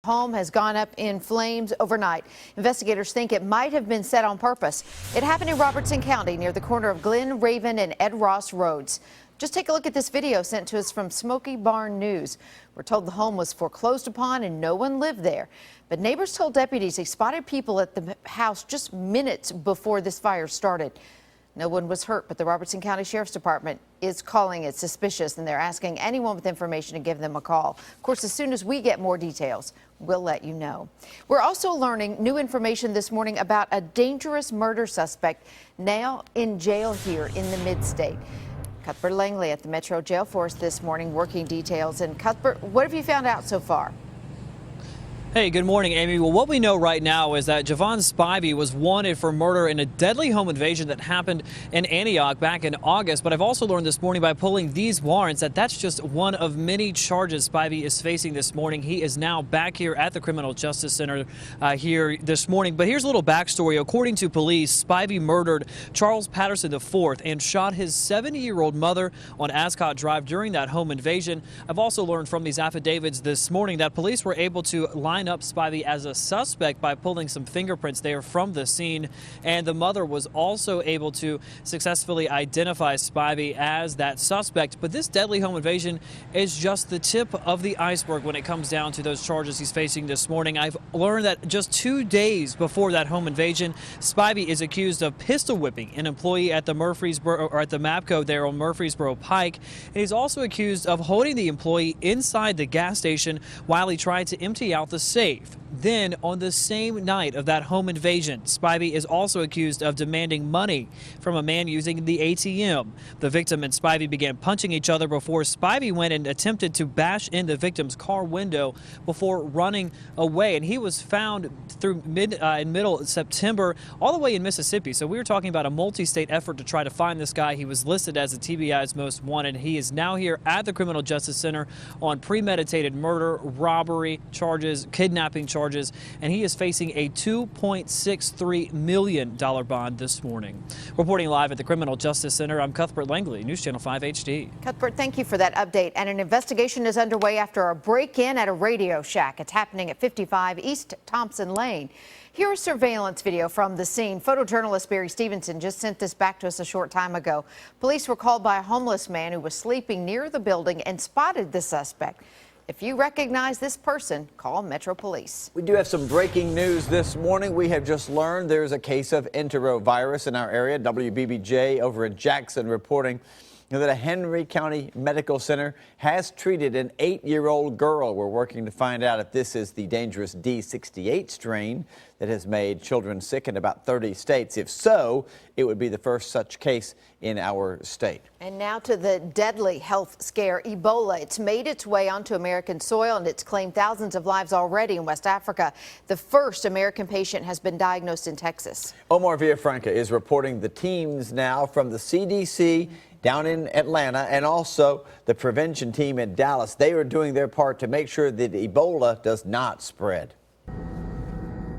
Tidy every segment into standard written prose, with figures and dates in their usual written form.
home has gone up in flames overnight. Investigators think it might have been set on purpose. It happened in Robertson County near the corner of Glen Raven and Ed Ross Roads. Just take a look at this video sent to us from Smoky Barn News. We're told the home was foreclosed upon and no one lived there. But neighbors told deputies they spotted people at the house just minutes before this fire started. No one was hurt, but the Robertson County Sheriff's Department is calling it suspicious, and they're asking anyone with information to give them a call. Of course, as soon as we get more details, we'll let you know. We're also learning new information this morning about a dangerous murder suspect now in jail here in the Mid-State. Cuthbert Langley at the Metro Jail for us this morning, working details. And Cuthbert, what have you found out so far? Hey, good morning, Amy. Well, what we know right now is that Javon Spivey was wanted for murder in a deadly home invasion that happened in Antioch back in August. But I've also learned this morning by pulling these warrants that that's just one of many charges Spivey is facing this morning. He is now back here at the Criminal Justice Center here this morning. But here's a little backstory. According to police, Spivey murdered Charles Patterson IV and shot his 70-year-old mother on Ascot Drive during that home invasion. I've also learned from these affidavits this morning that police were able to line up Spivey as a suspect by pulling some fingerprints there from the scene, and the mother was also able to successfully identify Spivey as that suspect. But this deadly home invasion is just the tip of the iceberg when it comes down to those charges he's facing this morning. I've learned that just 2 days before that home invasion, Spivey is accused of pistol whipping an employee at the Murfreesboro or at the MAPCO there on Murfreesboro Pike, and he's also accused of holding the employee inside the gas station while he tried to empty out the safe. Then, on the same night of that home invasion, Spivey is also accused of demanding money from a man using the ATM. The victim and Spivey began punching each other before Spivey went and attempted to bash in the victim's car window before running away. And he was found through middle September all the way in Mississippi. So we were talking about a multi-state effort to try to find this guy. He was listed as the TBI's most wanted. He is now here at the Criminal Justice Center on premeditated murder, robbery charges, kidnapping charges, and he is facing a $2.63 million bond this morning. Reporting live at the Criminal Justice Center, I'm Cuthbert Langley, News Channel 5 HD. Cuthbert, thank you for that update. And an investigation is underway after a break-in at a Radio Shack. It's happening at 55 East Thompson Lane. Here's surveillance video from the scene. Photojournalist Barry Stevenson just sent this back to us a short time ago. Police were called by a homeless man who was sleeping near the building and spotted the suspect. If you recognize this person, call Metro Police. We do have some breaking news this morning. We have just learned there's a case of enterovirus in our area. WBBJ over in Jackson reporting that a Henry County Medical Center has treated an 8-year-old girl. We're working to find out if this is the dangerous D68 strain that has made children sick in about 30 states. If so, it would be the first such case in our state. And now to the deadly health scare, Ebola. It's made its way onto American soil, and it's claimed thousands of lives already in West Africa. The first American patient has been diagnosed in Texas. Omar Villafranca is reporting the teams now from the CDC down in Atlanta and also the prevention team in Dallas. They are doing their part to make sure that Ebola does not spread.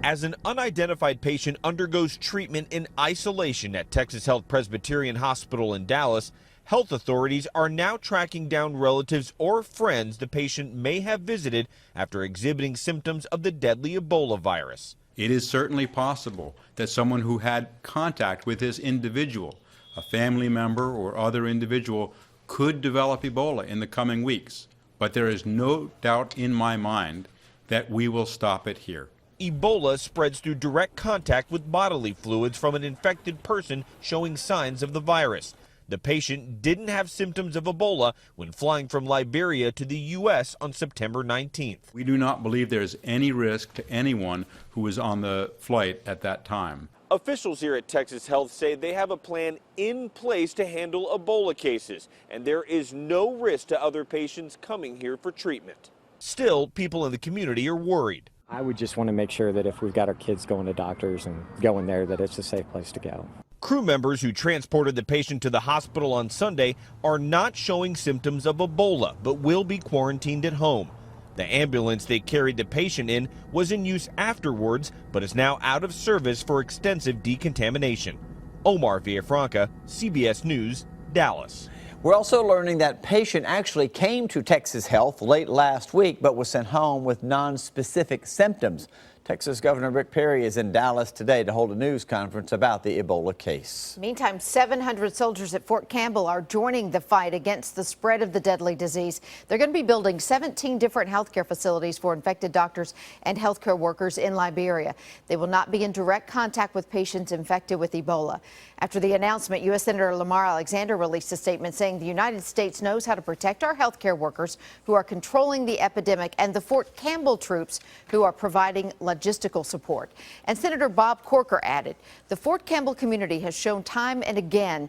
As an unidentified patient undergoes treatment in isolation at Texas Health Presbyterian Hospital in Dallas, health authorities are now tracking down relatives or friends the patient may have visited after exhibiting symptoms of the deadly Ebola virus. It is certainly possible that someone who had contact with this individual, a family member or other individual, could develop Ebola in the coming weeks. But there is no doubt in my mind that we will stop it here. Ebola spreads through direct contact with bodily fluids from an infected person showing signs of the virus. The patient didn't have symptoms of Ebola when flying from Liberia to the U.S. on September 19th. We do not believe there is any risk to anyone who was on the flight at that time. Officials here at Texas Health say they have a plan in place to handle Ebola cases, and there is no risk to other patients coming here for treatment. Still, people in the community are worried. I would just want to make sure that if we've got our kids going to doctors and going there, that it's a safe place to go. Crew members who transported the patient to the hospital on Sunday are not showing symptoms of Ebola, but will be quarantined at home. The ambulance they carried the patient in was in use afterwards, but is now out of service for extensive decontamination. Omar Villafranca, CBS News, Dallas. We're also learning that patient actually came to Texas Health late last week, but was sent home with non-specific symptoms. Texas Governor Rick Perry is in Dallas today to hold a news conference about the Ebola case. Meantime, 700 soldiers at Fort Campbell are joining the fight against the spread of the deadly disease. They're going to be building 17 different healthcare facilities for infected doctors and healthcare workers in Liberia. They will not be in direct contact with patients infected with Ebola. After the announcement, U.S. Senator Lamar Alexander released a statement saying the United States knows how to protect our healthcare workers who are controlling the epidemic and the Fort Campbell troops who are providing logistical support. And Senator Bob Corker added, the Fort Campbell community has shown time and again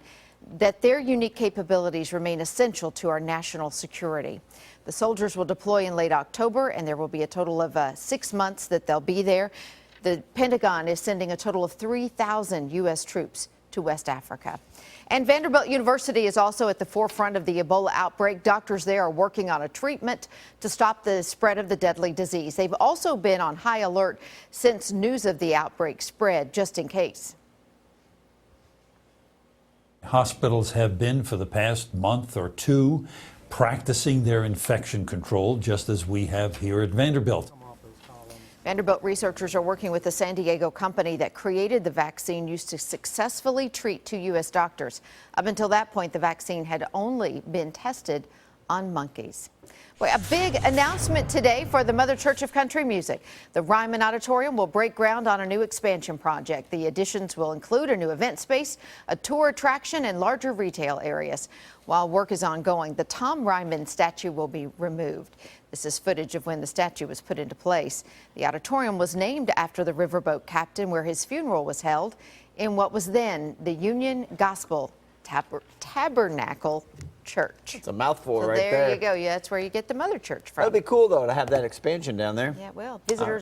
that their unique capabilities remain essential to our national security. The soldiers will deploy in late October, and there will be a total of 6 months that they'll be there. The Pentagon is sending a total of 3,000 U.S. troops to West Africa. And Vanderbilt University is also at the forefront of the Ebola outbreak. Doctors there are working on a treatment to stop the spread of the deadly disease. They've also been on high alert since news of the outbreak spread, just in case. Hospitals have been for the past month or two practicing their infection control, just as we have here at Vanderbilt. Vanderbilt researchers are working with the San Diego company that created the vaccine used to successfully treat 2 U.S. doctors. Up until that point, the vaccine had only been tested on monkeys. Well, a big announcement today for the Mother Church of Country Music. The Ryman Auditorium will break ground on a new expansion project. The additions will include a new event space, a tour attraction, and larger retail areas. While work is ongoing, the Tom Ryman statue will be removed. This is footage of when the statue was put into place. The auditorium was named after the riverboat captain where his funeral was held in what was then the Union Gospel Tabernacle Church. It's a mouthful So right there. There you go. Yeah, that's where you get the Mother Church from. That'd be cool, though, to have that expansion down there. Yeah, well, visitors.